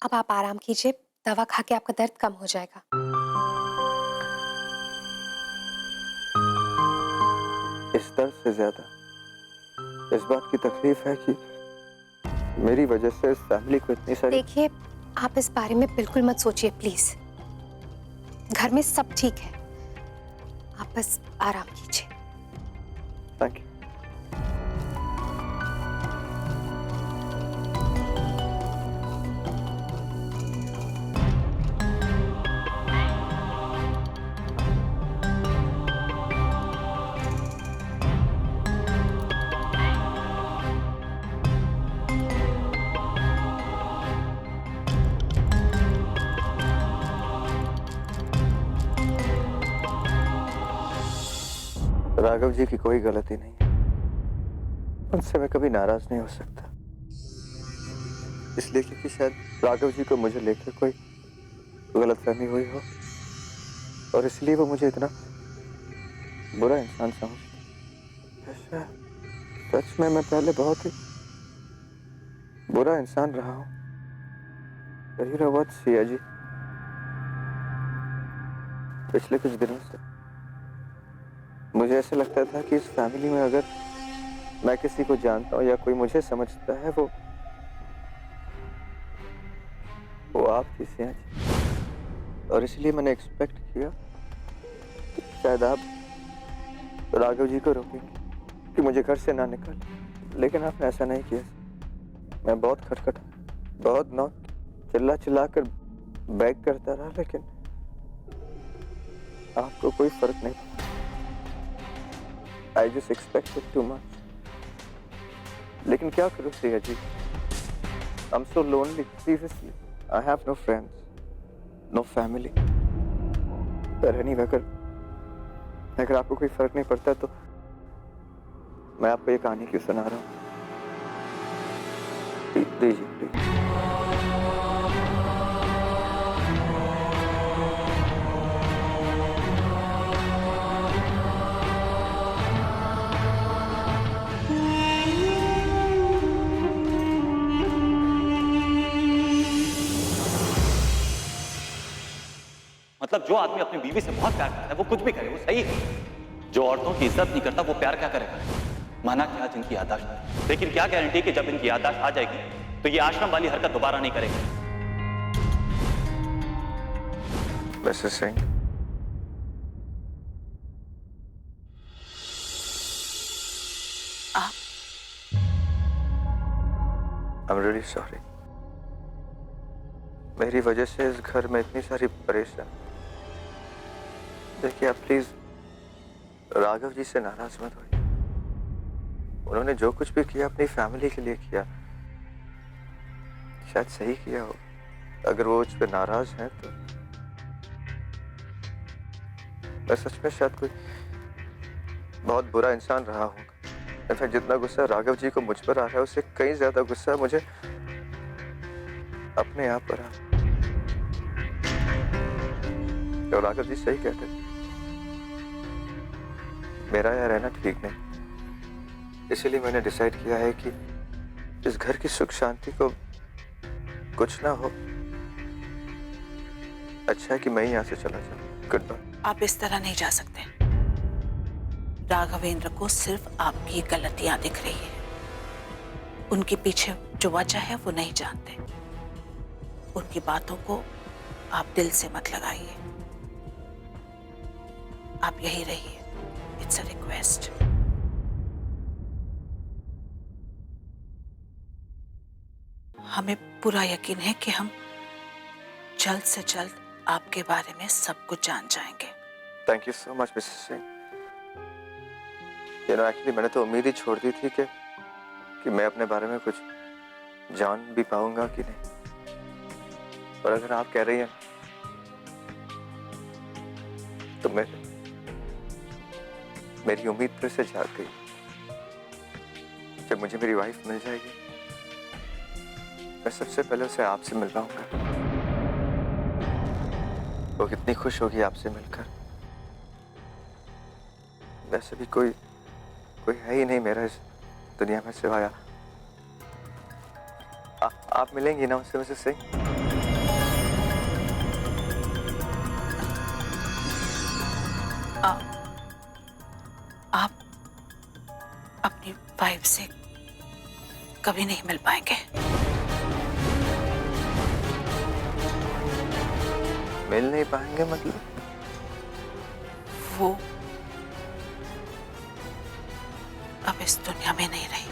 अब आप आराम कीजिए, दवा खा के आपका दर्द कम हो जाएगा। इस दर्द से ज्यादा इस बात की तकलीफ है कि मेरी वजह से इस फैमिली को इतनी सारी। देखिए, आप इस बारे में बिल्कुल मत सोचिए प्लीज। घर में सब ठीक है, आप बस आराम कीजिए। Thank you. राघव जी की कोई गलती नहीं है, उनसे मैं कभी नाराज नहीं हो सकता, इसलिए क्योंकि शायद राघव जी को मुझे लेकर कोई गलतफहमी हुई हो और इसलिए वो मुझे इतना बुरा इंसान समझते। ऐसा सच में मैं पहले बहुत ही बुरा इंसान रहा हूँ। यही रवत सिया जी, पिछले कुछ दिनों से मुझे ऐसे लगता था कि इस फैमिली में अगर मैं किसी को जानता हूँ या कोई मुझे समझता है वो आप थी सिया जी। और इसलिए मैंने एक्सपेक्ट किया कि शायद आप राघव जी को रोकेंगे कि मुझे घर से ना निकाले, लेकिन आपने ऐसा नहीं किया। मैं बहुत खटखटा, बहुत नॉक, चिल्ला चिल्ला कर बैग करता रहा, लेकिन आपको कोई फर्क नहीं। I just expected too much. लेकिन क्या करूं Siya ji, I am so lonely. Seriously, I have no friends, no family. पर एनीवे, अगर आपको कोई फर्क नहीं पड़ता तो मैं आपको ये कहानी क्यों सुना रहा हूँ। दीजिए प्लीज। मतलब जो आदमी अपनी बीवी से बहुत प्यार करता है वो कुछ भी करे वो सही है। जो औरतों की इज्जत नहीं करता वो प्यार क्या करेगा। माना कि आज इनकी याददाश्त नहीं, लेकिन क्या गारंटी कि जब इनकी याददाश्त आ जाएगी तो ये आश्रम वाली हरकत दोबारा नहीं करेंगे। मिसेस सिंह, आप आई एम रियली सॉरी। मेरी वजह से इस घर में इतनी सारी परेशानी। देखिए, आप प्लीज राघव जी से नाराज मत होइए। उन्होंने जो कुछ भी किया अपनी फैमिली के लिए किया, शायद सही किया हो। अगर वो उस पर नाराज हैं तो मैं सच में शायद कोई बहुत बुरा इंसान रहा हूँ। इनफैक्ट जितना गुस्सा राघव जी को मुझ पर आ रहा है उससे कहीं ज्यादा गुस्सा मुझे अपने आप पर आ। तो राघव जी सही कहते हैं, मेरा यहाँ रहना ठीक नहीं। इसीलिए मैंने डिसाइड किया है कि इस घर की सुख शांति को कुछ ना हो, अच्छा है कि मैं ही यहाँ से चला जाऊँ। Good bye. आप इस तरह नहीं जा सकते। राघवेंद्र को सिर्फ आपकी गलतियां दिख रही है, उनके पीछे जो वजह है वो नहीं जानते। उनकी बातों को आप दिल से मत लगाइए। आप यही रहिए, इट्स अ रिक्वेस्ट। हमें पूरा यकीन है कि हम जल्द से जल्द आपके बारे में सब कुछ जान जाएंगे। Thank you so much Mrs Singh. Actually मैंने तो उम्मीद ही छोड़ दी थी कि मैं अपने बारे में कुछ जान भी पाऊंगा कि नहीं। और अगर आप कह रही हैं तो मेरी उम्मीद फिर से जाग गई। जब मुझे मेरी वाइफ मिल जाएगी मैं सबसे पहले उसे आपसे मिलवाऊंगा। वो कितनी खुश होगी आपसे मिलकर। वैसे भी कोई है ही नहीं मेरा इस दुनिया में सिवाय आप मिलेंगी ना उससे मिसेस सिंह? कभी नहीं मिल पाएंगे। मिल नहीं पाएंगे मतलब? वो अब इस दुनिया में नहीं रही।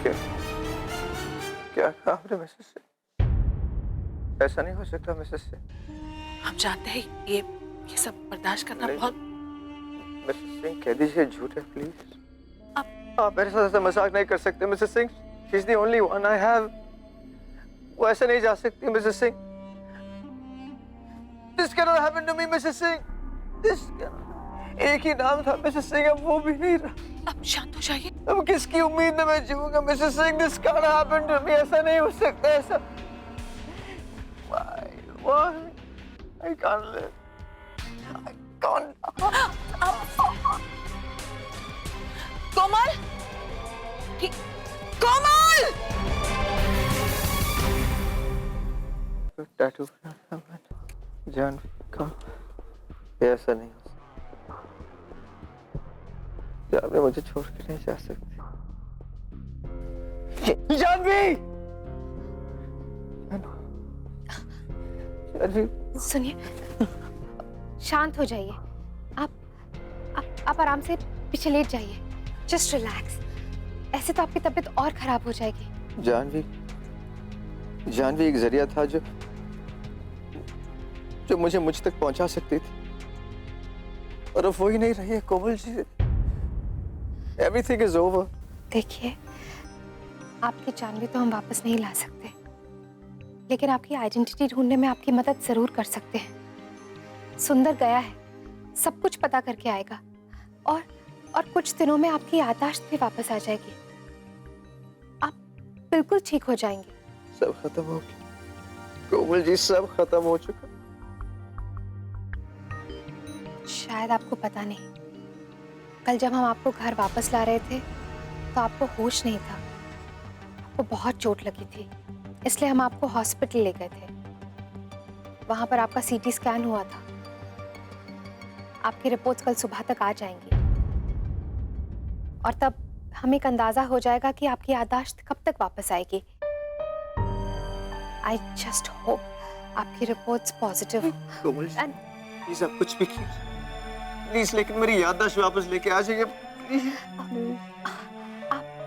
क्या क्या कहा आपने मिसेस से? ऐसा नहीं हो सकता मिसेस से। हम जानते हैं ये सब बर्दाश्त करना नहीं। बहुत। मिसेस सिंह कह दीजिए झूठ है प्लीज। आप मेरे साथ ऐसा मजाक नहीं कर सकते Mrs Singh. She is the only one I have. वो ऐसे नहीं जा सकती Mrs Singh. This cannot happen to me Mrs Singh. This cannot। एक ही नाम था मिसेस सिंह, अब वो भी नहीं रहा। अब शांत हो जाइए। अब किसकी उम्मीद में मैं जीऊंगा Mrs Singh? This can't happen to me। ऐसा नहीं हो सकता ऐसा। Why? I can't live। I can't। Komal, Komal! Tattoo बनाना मैंने जान का। ऐसा नहीं हो सकता। जानवी मुझे छोड़ के नहीं जा सकती। जानवी! जानवी! सुनिए, शांत हो जाइए। आप आराम से पीछे लेट जाइए। Just relax. ऐसे तो आपकी तबीयत और खराब हो जाएगी। जानवी एक जरिया था जो मुझे मुझ तक पहुंचा सकती थी, और अब वो ही नहीं रही है Komal ji. Everything is over। देखिए, आपकी जानवी तो हम वापस नहीं ला सकते, लेकिन आपकी आइडेंटिटी ढूंढने में आपकी मदद जरूर कर सकते हैं। सुंदर गया है, सब कुछ पता करके आएगा, और कुछ दिनों में आपकी याददाश्त भी वापस आ जाएगी। आप बिल्कुल ठीक हो जाएंगे। सब खत्म हो गया कोमल जी, सब खत्म हो चुका। शायद आपको पता नहीं, कल जब हम आपको घर वापस ला रहे थे तो आपको होश नहीं था। आपको बहुत चोट लगी थी, इसलिए हम आपको हॉस्पिटल ले गए थे। वहां पर आपका सीटी स्कैन हुआ था। आपकी रिपोर्ट्स कल सुबह तक आ जाएंगी, और तब हमें एक अंदाजा हो जाएगा कि आपकी याददाश्त कब तक वापस आएगी। आई जस्ट होप आपकी रिपोर्ट्स पॉजिटिव हो। कोमल जी, प्लीज आप कुछ भी कीजिए प्लीज, लेकिन मेरी याददाश्त वापस लेके आ जाइए प्लीज।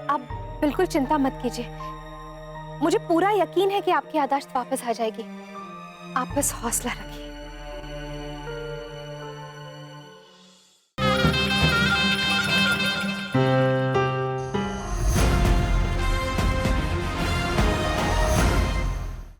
आप बिल्कुल चिंता मत कीजिए। मुझे पूरा यकीन है कि आपकी याददाश्त वापस आ जाएगी। आप बस हौसला रखिए।